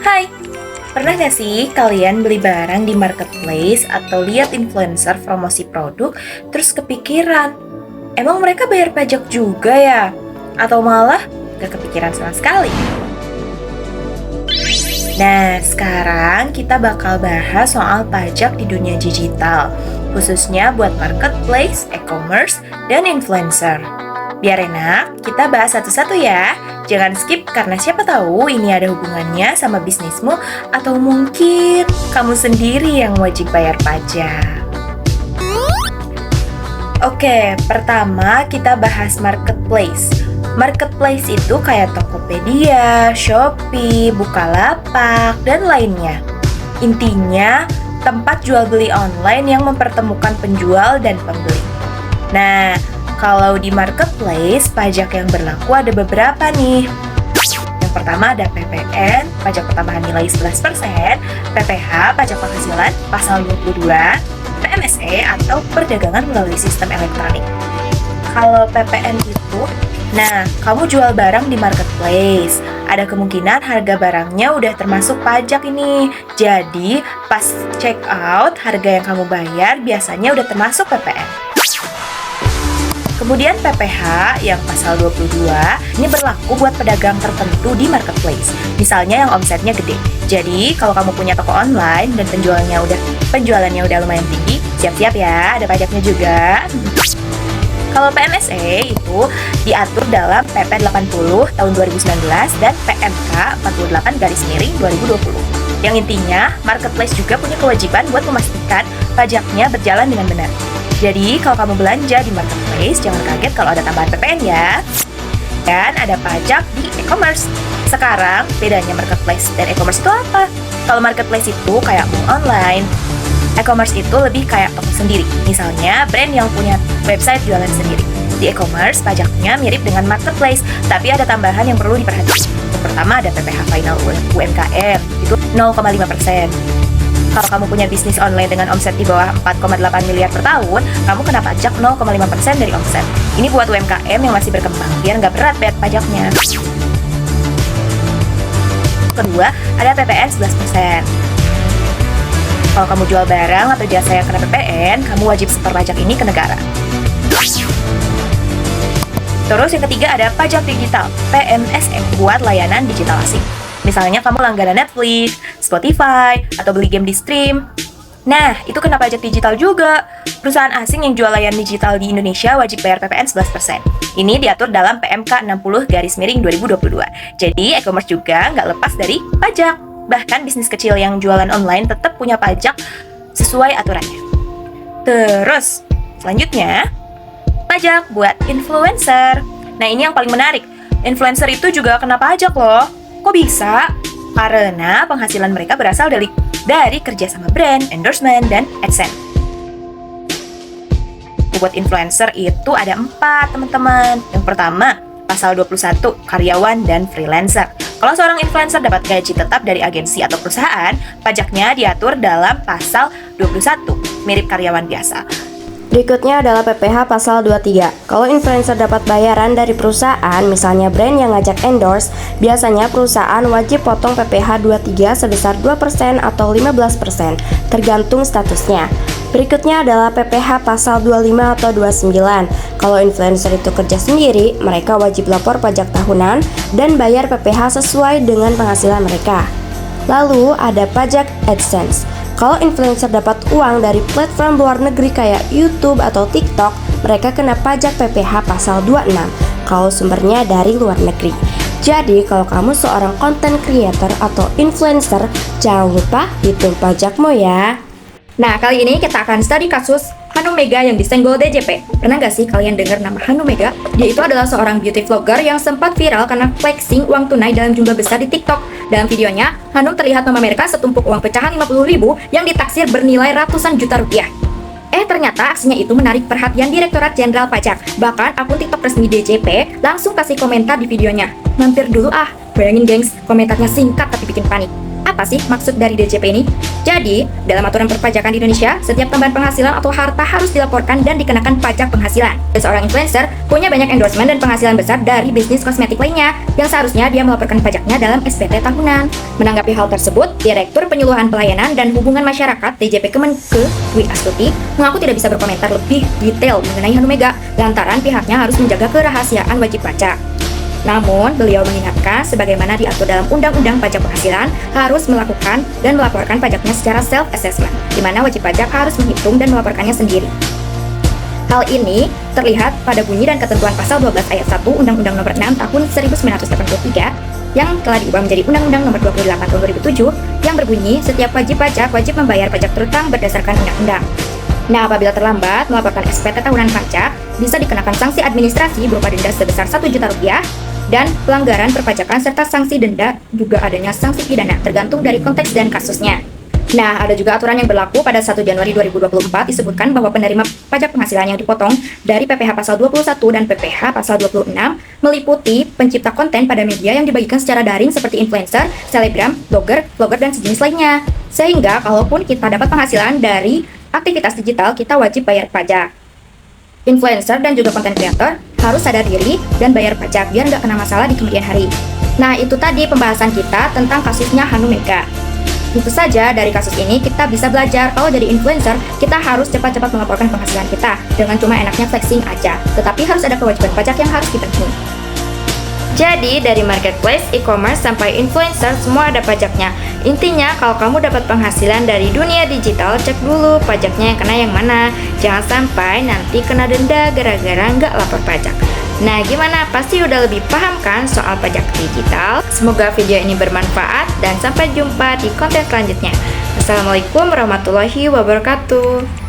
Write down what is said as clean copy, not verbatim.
Hai, pernah gak sih kalian beli barang di marketplace atau lihat influencer promosi produk terus kepikiran, emang mereka bayar pajak juga ya? Atau malah gak kepikiran sama sekali? Nah, sekarang kita bakal bahas soal pajak di dunia digital, khususnya buat marketplace, e-commerce, dan influencer. Biar enak, kita bahas satu-satu ya. Jangan skip karena siapa tahu ini ada hubungannya sama bisnismu atau mungkin kamu sendiri yang wajib bayar pajak. Oke, pertama kita bahas marketplace. Marketplace itu kayak Tokopedia, Shopee, Bukalapak, dan lainnya. Intinya, tempat jual beli online yang mempertemukan penjual dan pembeli. Nah, kalau di marketplace, pajak yang berlaku ada beberapa nih. Yang pertama ada PPN, pajak pertambahan nilai 11%, PPH, pajak penghasilan, pasal 22, PMSE atau perdagangan melalui sistem elektronik. Kalau PPN itu, nah, kamu jual barang di marketplace, ada kemungkinan harga barangnya udah termasuk pajak ini. Jadi, pas check out, harga yang kamu bayar biasanya udah termasuk PPN. Kemudian PPH yang pasal 22, ini berlaku buat pedagang tertentu di marketplace. Misalnya yang omsetnya gede. Jadi, kalau kamu punya toko online dan penjualannya udah lumayan tinggi, siap-siap ya, ada pajaknya juga. Kalau PMSE itu diatur dalam PP 80 tahun 2019 dan PMK 48/2020. Yang intinya, marketplace juga punya kewajiban buat memastikan pajaknya berjalan dengan benar. Jadi, kalau kamu belanja di marketplace, jangan kaget kalau ada tambahan PPN ya. Dan ada pajak di e-commerce. Sekarang, bedanya marketplace dan e-commerce itu apa? Kalau marketplace itu kayak mall online, e-commerce itu lebih kayak toko sendiri. Misalnya, brand yang punya website jualan sendiri. Di e-commerce, pajaknya mirip dengan marketplace, tapi ada tambahan yang perlu diperhatikan. Yang pertama ada PPh final UMKM, itu 0,5%. Kalau kamu punya bisnis online dengan omset di bawah 4,8 miliar per tahun, kamu kena pajak 0,5% dari omset. Ini buat UMKM yang masih berkembang, biar nggak berat bayar pajaknya. Kedua, ada PPN 11%. Kalau kamu jual barang atau jasa yang kena PPN, kamu wajib setor pajak ini ke negara. Terus yang ketiga ada pajak digital, PMSE, buat layanan digital asing. Misalnya kamu langganan Netflix, Spotify, atau beli game di Stream. Nah, itu kena pajak digital juga. Perusahaan asing yang jual layanan digital di Indonesia wajib bayar PPN 11%. Ini diatur dalam PMK 60/2022. Jadi, e-commerce juga nggak lepas dari pajak. Bahkan bisnis kecil yang jualan online tetap punya pajak sesuai aturannya. Terus, selanjutnya, pajak buat influencer. Nah, ini yang paling menarik. Influencer itu juga kena pajak loh. Kok bisa? Karena penghasilan mereka berasal dari kerjasama brand, endorsement, dan AdSense. Buat influencer itu ada 4, teman-teman. Yang pertama, pasal 21, karyawan dan freelancer. Kalau seorang influencer dapat gaji tetap dari agensi atau perusahaan, pajaknya diatur dalam pasal 21, mirip karyawan biasa. Berikutnya adalah PPh pasal 23. Kalau influencer dapat bayaran dari perusahaan, misalnya brand yang ngajak endorse, biasanya perusahaan wajib potong PPh 23 sebesar 2% atau 15%, tergantung statusnya. Berikutnya adalah PPh pasal 25 atau 29. Kalau influencer itu kerja sendiri, mereka wajib lapor pajak tahunan dan bayar PPh sesuai dengan penghasilan mereka. Lalu ada pajak AdSense. Kalau influencer dapat uang dari platform luar negeri kayak YouTube atau TikTok, mereka kena pajak PPh pasal 26 kalau sumbernya dari luar negeri. Jadi, kalau kamu seorang content creator atau influencer, jangan lupa hitung pajakmu ya. Nah, kali ini kita akan studi kasus Hanum Mega yang disenggol DJP. Pernah nggak sih kalian dengar nama Hanum Mega? Dia itu adalah seorang beauty vlogger yang sempat viral karena flexing uang tunai dalam jumlah besar di TikTok. Dalam videonya, Hanum terlihat memamerkan setumpuk uang pecahan 50.000 yang ditaksir bernilai ratusan juta rupiah. Ternyata aksinya itu menarik perhatian Direktorat Jenderal Pajak. Bahkan akun TikTok resmi DJP langsung kasih komentar di videonya. Mampir dulu ah, bayangin gengs, komentarnya singkat tapi bikin panik. Apa sih maksud dari DJP ini? Jadi, dalam aturan perpajakan di Indonesia, setiap tambahan penghasilan atau harta harus dilaporkan dan dikenakan pajak penghasilan. Seorang influencer punya banyak endorsement dan penghasilan besar dari bisnis kosmetik lainnya, yang seharusnya dia melaporkan pajaknya dalam SPT tahunan. Menanggapi hal tersebut, Direktur Penyuluhan Pelayanan dan Hubungan Masyarakat DJP Kemenke, Dwi Astuti, mengaku tidak bisa berkomentar lebih detail mengenai Hanumega, lantaran pihaknya harus menjaga kerahasiaan wajib pajak. Namun, beliau mengingatkan sebagaimana diatur dalam Undang-Undang Pajak Penghasilan harus melakukan dan melaporkan pajaknya secara self-assessment, di mana wajib pajak harus menghitung dan melaporkannya sendiri. Hal ini terlihat pada bunyi dan ketentuan pasal 12 ayat 1 Undang-Undang Nomor 6 Tahun 1983 yang telah diubah menjadi Undang-Undang Nomor 28 Tahun 2007 yang berbunyi setiap wajib pajak wajib membayar pajak terutang berdasarkan undang-undang. Nah, apabila terlambat melaporkan SPT tahunan pajak, bisa dikenakan sanksi administrasi berupa denda sebesar 1 juta rupiah dan pelanggaran perpajakan serta sanksi denda juga adanya sanksi pidana tergantung dari konteks dan kasusnya. Nah, ada juga aturan yang berlaku pada 1 Januari 2024 disebutkan bahwa penerima pajak penghasilan yang dipotong dari PPh pasal 21 dan PPh pasal 26 meliputi pencipta konten pada media yang dibagikan secara daring seperti influencer, selebgram, blogger, vlogger, dan sejenis lainnya. Sehingga kalaupun kita dapat penghasilan dari aktivitas digital, kita wajib bayar pajak. Influencer dan juga konten creator harus sadar diri dan bayar pajak biar nggak kena masalah di kemudian hari. Nah, itu tadi pembahasan kita tentang kasusnya Hanumega. Tentu saja dari kasus ini kita bisa belajar kalau jadi influencer kita harus cepat-cepat melaporkan penghasilan kita dengan cuma enaknya flexing aja, tetapi harus ada kewajiban pajak yang harus kita penuhi. Jadi dari marketplace, e-commerce sampai influencer semua ada pajaknya. Intinya kalau kamu dapat penghasilan dari dunia digital, cek dulu pajaknya yang kena yang mana. Jangan sampai nanti kena denda gara-gara nggak lapor pajak. Nah gimana? Pasti udah lebih paham kan soal pajak digital? Semoga video ini bermanfaat dan sampai jumpa di konten selanjutnya. Assalamualaikum warahmatullahi wabarakatuh.